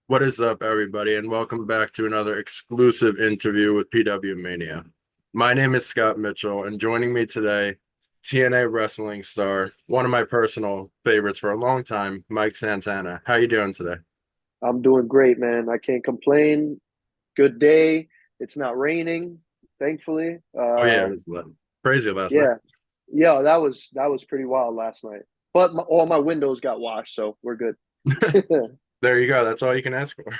What is up, everybody, and welcome back to another exclusive interview with PW Mania. My name is Scott Mitchell, and joining me today, TNA wrestling star, one of my personal favorites for a long time, Mike Santana. How you doing today? I'm doing great, man. I can't complain. Good day. It's not raining, thankfully. Oh yeah, it was crazy last night. Yeah, yeah, that was pretty wild last night. But all my windows got washed, so we're good. There you go. That's all you can ask for.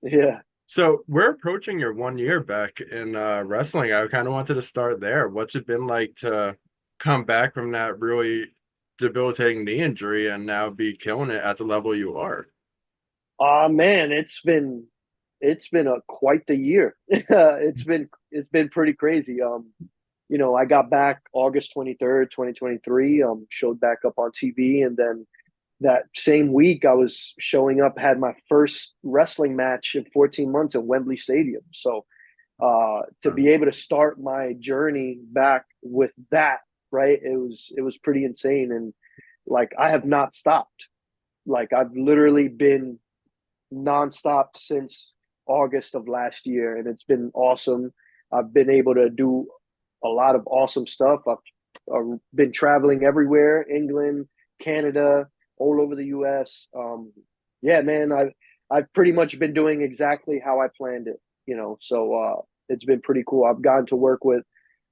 Yeah. So we're approaching your 1 year back in wrestling. I kind of wanted to start there. What's it been like to come back from that really debilitating knee injury and now be killing it at the level you are? Man, it's been a quite the year. It's been pretty crazy. I got back August 23rd, 2023. Showed back up on TV, and then that same week I was showing up, had my first wrestling match in 14 months at Wembley Stadium. So to be able to start my journey back with that, right? It was pretty insane. And like I have not stopped. Like I've literally been nonstop since August of last year, and it's been awesome. I've been able to do a lot of awesome stuff. I've been traveling everywhere, England, Canada, all over the U.S. Yeah, man, I've pretty much been doing exactly how I planned it. So it's been pretty cool. I've gotten to work with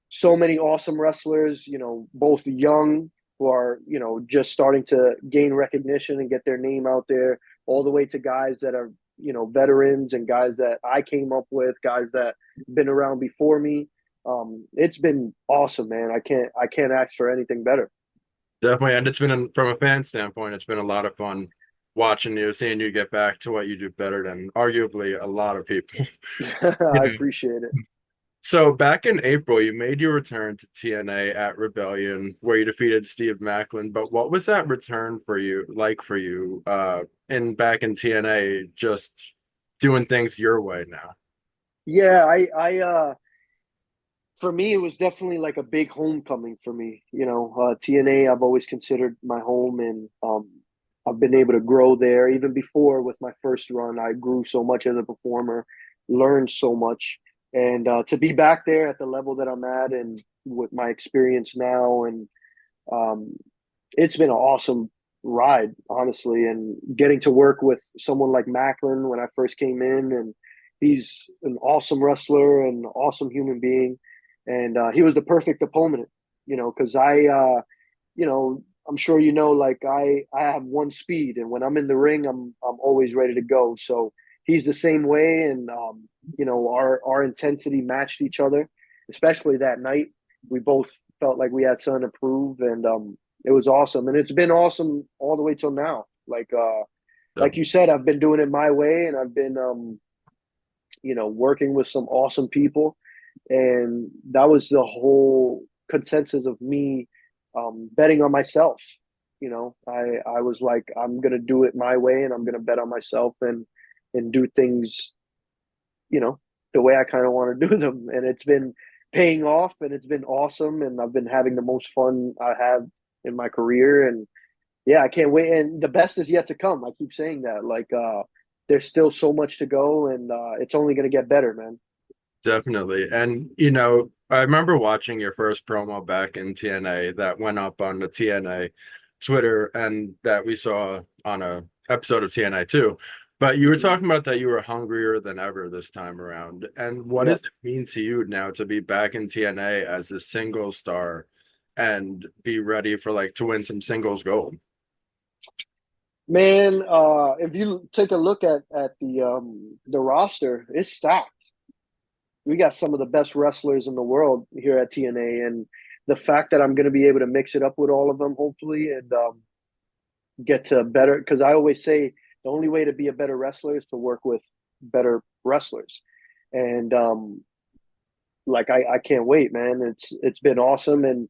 so many awesome wrestlers. Both young who are just starting to gain recognition and get their name out there, all the way to guys that are veterans and guys that I came up with, guys that been around before me. It's been awesome, man. I can't ask for anything better. Definitely, and it's been from a fan standpoint, it's been a lot of fun watching you, seeing you get back to what you do better than arguably a lot of people. You I know. appreciate it. So back in April, you made your return to TNA at Rebellion, where you defeated Steve Macklin. But what was that return for you like for you, in back in TNA, just doing things your way now? Yeah, I for me, it was definitely like a big homecoming for me. TNA, I've always considered my home, and I've been able to grow there. Even before with my first run, I grew so much as a performer, learned so much, and to be back there at the level that I'm at, and with my experience now, and um, it's been an awesome ride, honestly. And getting to work with someone like Macklin when I first came in, and he's an awesome wrestler and awesome human being, and he was the perfect opponent, because I'm sure like I have one speed, and when I'm in the ring, I'm always ready to go. So he's the same way, and our intensity matched each other, especially that night. We both felt like we had something to prove, and it was awesome, and it's been awesome all the way till now. Like you said, I've been doing it my way, and I've been working with some awesome people, and that was the whole consensus of me betting on myself. I was like, I'm gonna do it my way, and I'm gonna bet on myself, and do things, you know, the way I kind of want to do them, and it's been paying off, and it's been awesome, and I've been having the most fun I have in my career, and yeah, I can't wait. And the best is yet to come. I keep saying that. There's still so much to go, and it's only going to get better, man. Definitely. And, I remember watching your first promo back in TNA that went up on the TNA Twitter and that we saw on a episode of TNA too. But you were Mm-hmm. talking about that you were hungrier than ever this time around. And what does Yep. it mean to you now to be back in TNA as a single star and be ready for to win some singles gold? Man, if you take a look at the roster, it's stacked. We got some of the best wrestlers in the world here at TNA, and the fact that I'm going to be able to mix it up with all of them, hopefully, and get to better. Because I always say the only way to be a better wrestler is to work with better wrestlers, and like I can't wait, man. It's been awesome, and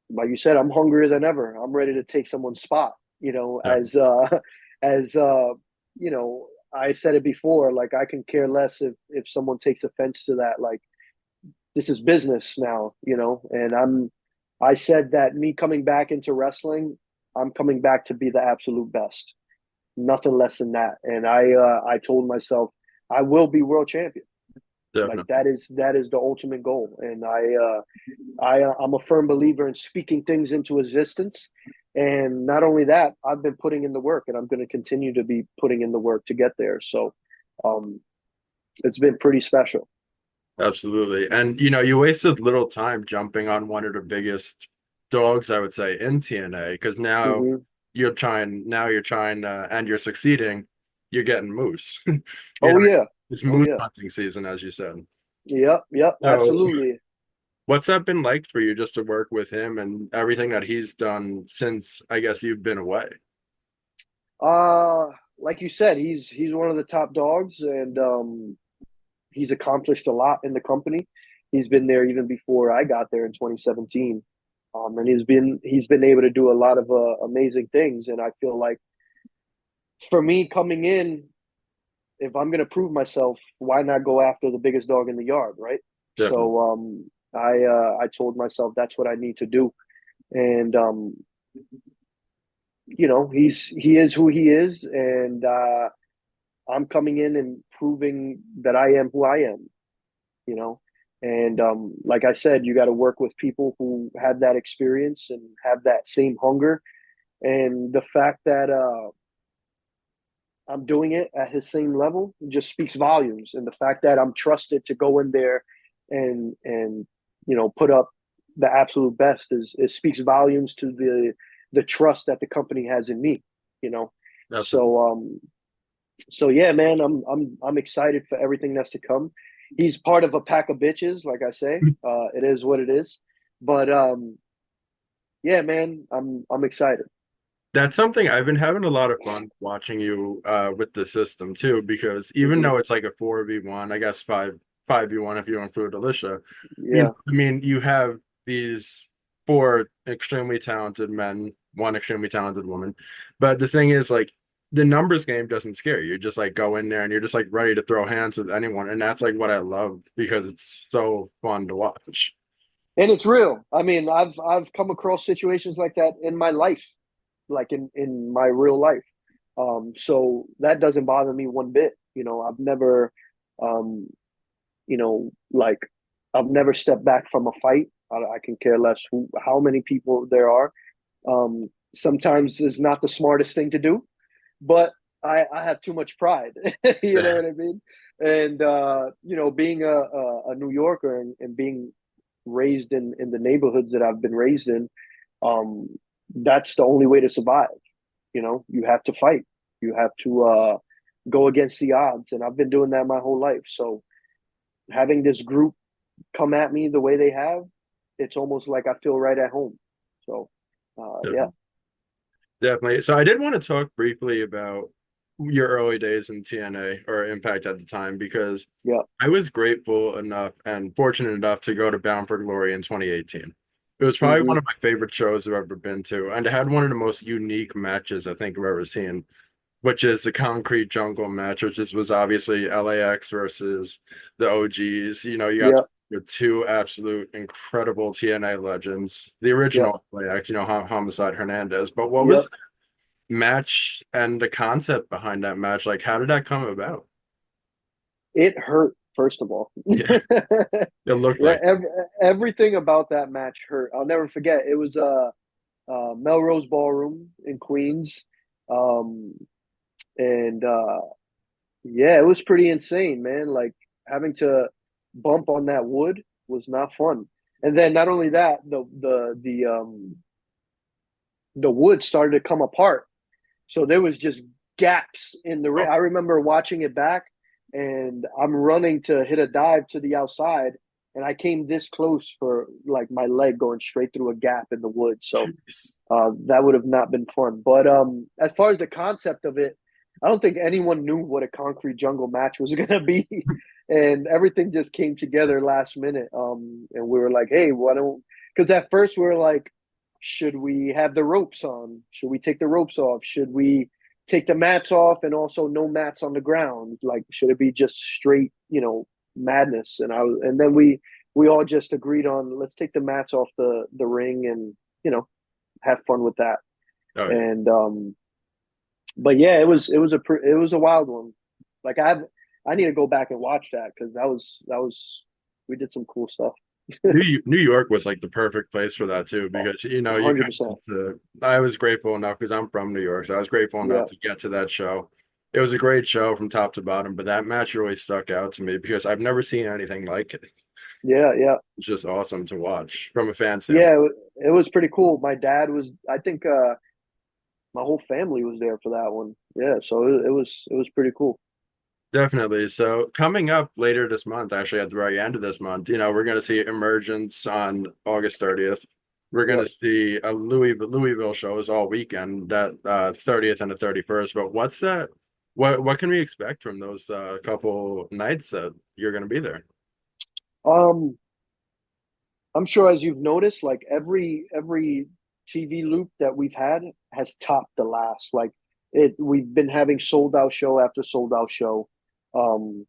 like you said, I'm hungrier than ever. I'm ready to take someone's spot. Yeah, As I said it before. Like I can care less if someone takes offense to that. Like this is business now. And I said that me coming back into wrestling, I'm coming back to be the absolute best. nothing less than that. And I told myself I will be world champion. Like Definitely. that is the ultimate goal. And I'm a firm believer in speaking things into existence. And not only that, I've been putting in the work, and I'm going to continue to be putting in the work to get there. So um, it's been pretty special. Absolutely. And you wasted little time jumping on one of the biggest dogs, I would say, in TNA, because Hmm. now you're trying, and you're succeeding. You're getting moose. You Oh know, yeah, it's oh moose yeah, hunting season, as you said. yep, yep, So, absolutely. what's that been like for you just to work with him and everything that he's done since, I guess, you've been away? Uh, like you said, he's one of the top dogs, and he's accomplished a lot in the company. He's been there even before I got there in 2017, and he's been able to do a lot of amazing things. And I feel like for me coming in, if I'm going to prove myself, why not go after the biggest dog in the yard, right? Definitely. So I told myself that's what I need to do, and he is who he is, and I'm coming in and proving that I am who I am, you know. And like I said, you got to work with people who have that experience and have that same hunger. And the fact that I'm doing it at his same level just speaks volumes. And the fact that I'm trusted to go in there and put up the absolute best is it speaks volumes to the trust that the company has in me. You know, Absolutely. so so yeah, man, I'm excited for everything that's to come. He's part of a pack of bitches, like I say. It is what it is. But yeah, man, I'm excited. That's something I've been having a lot of fun watching you with the system too, because even Hmm. though it's like a 4v1, I guess 5v1 if you include Alicia, Yeah, you have these four extremely talented men, one extremely talented woman. But the thing is, like, the numbers game doesn't scare you. You just like go in there and you're just like ready to throw hands with anyone. And that's like what I love because it's so fun to watch. and it's real. I mean, I've come across situations like that in my life, like in my real life. So that doesn't bother me one bit. I've never, um, like I've never stepped back from a fight. I can care less how many people there are. Sometimes it's not the smartest thing to do, but I have too much pride. You know what I mean? And being a New Yorker and being raised in the neighborhoods that I've been raised in, um, that's the only way to survive. You have to fight. You have to go against the odds, and I've been doing that my whole life. So having this group come at me the way they have, it's almost like I feel right at home. So yeah. Definitely. So I did want to talk briefly about your early days in TNA or Impact at the time because Yeah. I was grateful enough and fortunate enough to go to Bound for Glory in 2018. It was probably one Hmm. of my favorite shows I've ever been to, and it had one of the most unique matches I think I've ever seen, which is the Concrete Jungle match, was obviously LAX versus the OGs. You got Yeah. the two absolute incredible TNA legends, the Yeah. original LAX, Homicide Hernandez. But what Yeah. was match and the concept behind that match? Like, how did that come about? It hurt, first of all. Yeah, it looked Yeah, like everything about that match hurt. I'll never forget. It was Melrose Ballroom in Queens, um, and yeah, it was pretty insane, man. Like having to bump on that wood was not fun. And then not only that, the wood started to come apart. So there was just gaps in the ring. oh, I remember watching it back, and I'm running to hit a dive to the outside, and I came this close for like my leg going straight through a gap in the wood. So jeez. that would have not been fun. But as far as the concept of it, I don't think anyone knew what a concrete jungle match was going to be, and everything just came together last minute. And we were like, "Hey, why don't?" Because at first we were like, "Should we have the ropes on? Should we take the ropes off? Should we take the mats off and also no mats on the ground? Like, should it be just straight, madness?" And then we all just agreed on let's take the mats off the ring and you know have fun with that. Oh yeah. And But yeah, it was a wild one. Like I need to go back and watch that because that was we did some cool stuff. New York was like the perfect place for that too, because you kind 100%. of I was grateful enough because I'm from New York, so I was grateful enough Yeah, to get to that show. It was a great show from top to bottom, but that match really stuck out to me because I've never seen anything like it. yeah, yeah, It's just awesome to watch from a fan standpoint. yeah. It was pretty cool. My dad was. I think my whole family was there for that one. Yeah, so it was pretty cool. Definitely. So coming up later this month, actually at the very end of this month, we're going to see Emergence on August 30th. We're going Yep. to see a Louisville shows all weekend, that 30th and the 31st. But what's that? What can we expect from those couple nights that you're going to be there? Um, I'm sure as you've noticed, like every TV loop that we've had has topped the last. Like it, we've been having sold out show after sold out show. Um,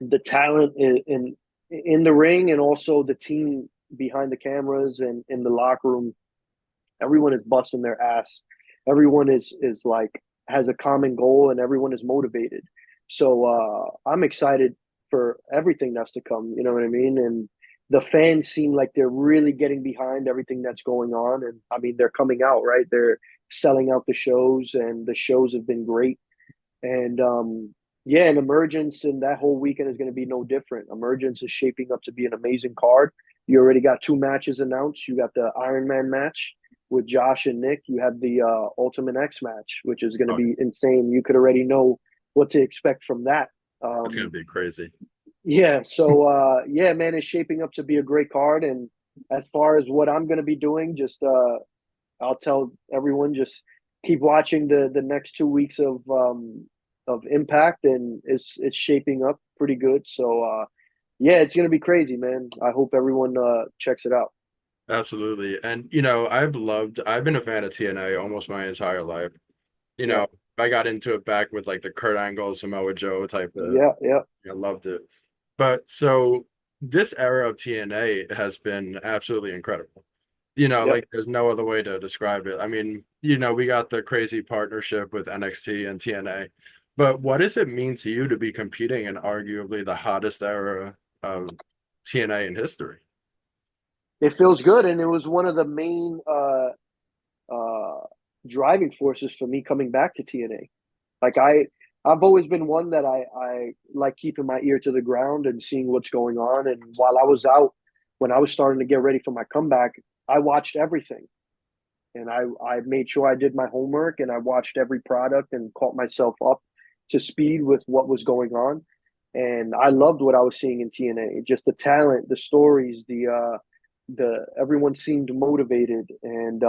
the talent in the ring and also the team behind the cameras and in the locker room, everyone is busting their ass. Everyone is like has a common goal and everyone is motivated. So I'm excited for everything that's to come. You know what I mean? And the fans seem like they're really getting behind everything that's going on. And I mean, they're coming out, right? They're selling out the shows, and the shows have been great. And yeah, and Emergence and that whole weekend is going to be no different. Emergence is shaping up to be an amazing card. You already got two matches announced. You got the Iron Man match with Josh and Nick. You have the Ultimate X match, which is going to Oh, be insane. You could already know what to expect from that. it's going to be crazy. Yeah, so yeah, man, it's shaping up to be a great card. And as far as what I'm going to be doing, just I'll tell everyone just keep watching the next 2 weeks of Impact, and it's shaping up pretty good. So yeah, it's gonna be crazy, man. I hope everyone checks it out. Absolutely. And I've been a fan of TNA almost my entire life. You Yeah, know, I got into it back with like the Kurt Angle, Samoa Joe type of, yeah, yeah, I loved it. But so this era of TNA has been absolutely incredible. yeah. Like there's no other way to describe it. I mean, we got the crazy partnership with NXT and TNA, but what does it mean to you to be competing in arguably the hottest era of TNA in history? It feels good, and it was one of the main uh, driving forces for me coming back to TNA. Like I've always been one that I like keeping my ear to the ground and seeing what's going on. And while I was out, when I was starting to get ready for my comeback, I watched everything. And I made sure I did my homework and I watched every product and caught myself up to speed with what was going on. And I loved what I was seeing in TNA. Just the talent, the stories, the everyone seemed motivated, and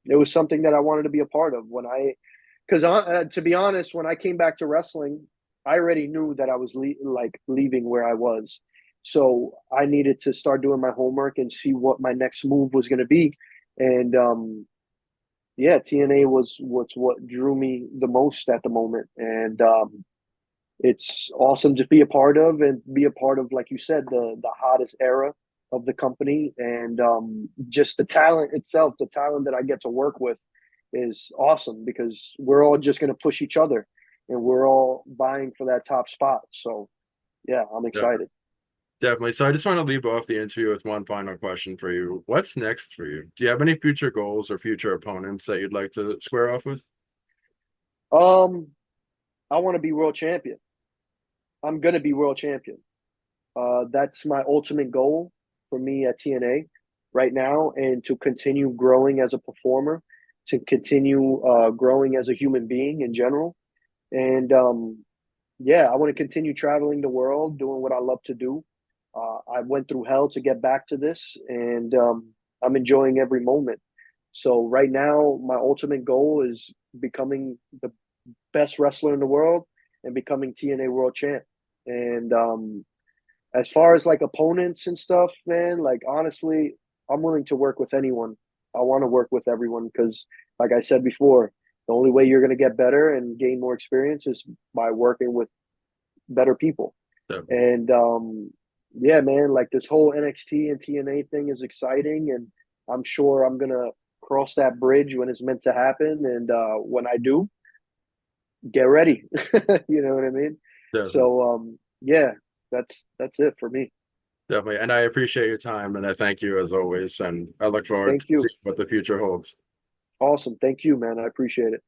it was something that I wanted to be a part of. When I, because to be honest, when I came back to wrestling, I already knew that I was leaving where I was, so I needed to start doing my homework and see what my next move was going to be. And yeah, TNA was what drew me the most at the moment, and it's awesome to be a part of and be a part of, like you said, the hottest era of the company, and just the talent itself, the talent that I get to work with is awesome because we're all just going to push each other, and we're all vying for that top spot. So yeah, I'm Yeah, excited. definitely. So I just want to leave off the interview with one final question for you. What's next for you? Do you have any future goals or future opponents that you'd like to square off with? Um, I want to be world champion. I'm going to be world champion. That's my ultimate goal for me at TNA right now, and to continue growing as a performer, to continue growing as a human being in general. And yeah, I want to continue traveling the world, doing what I love to do. I went through hell to get back to this, and I'm enjoying every moment. So right now, my ultimate goal is becoming the best wrestler in the world and becoming TNA World Champ. And as far as like opponents and stuff, man, like honestly, I'm willing to work with anyone. I want to work with everyone because, like I said before, the only way you're going to get better and gain more experience is by working with better people. Definitely. And yeah, man, like this whole NXT and TNA thing is exciting, and I'm sure I'm gonna cross that bridge when it's meant to happen. And when I do, get ready. You know what I mean? Definitely. So yeah, that's it for me. Definitely. And I appreciate your time and I thank you as always. And I look forward to Thank you. seeing what the future holds. Awesome. Thank you, man. I appreciate it.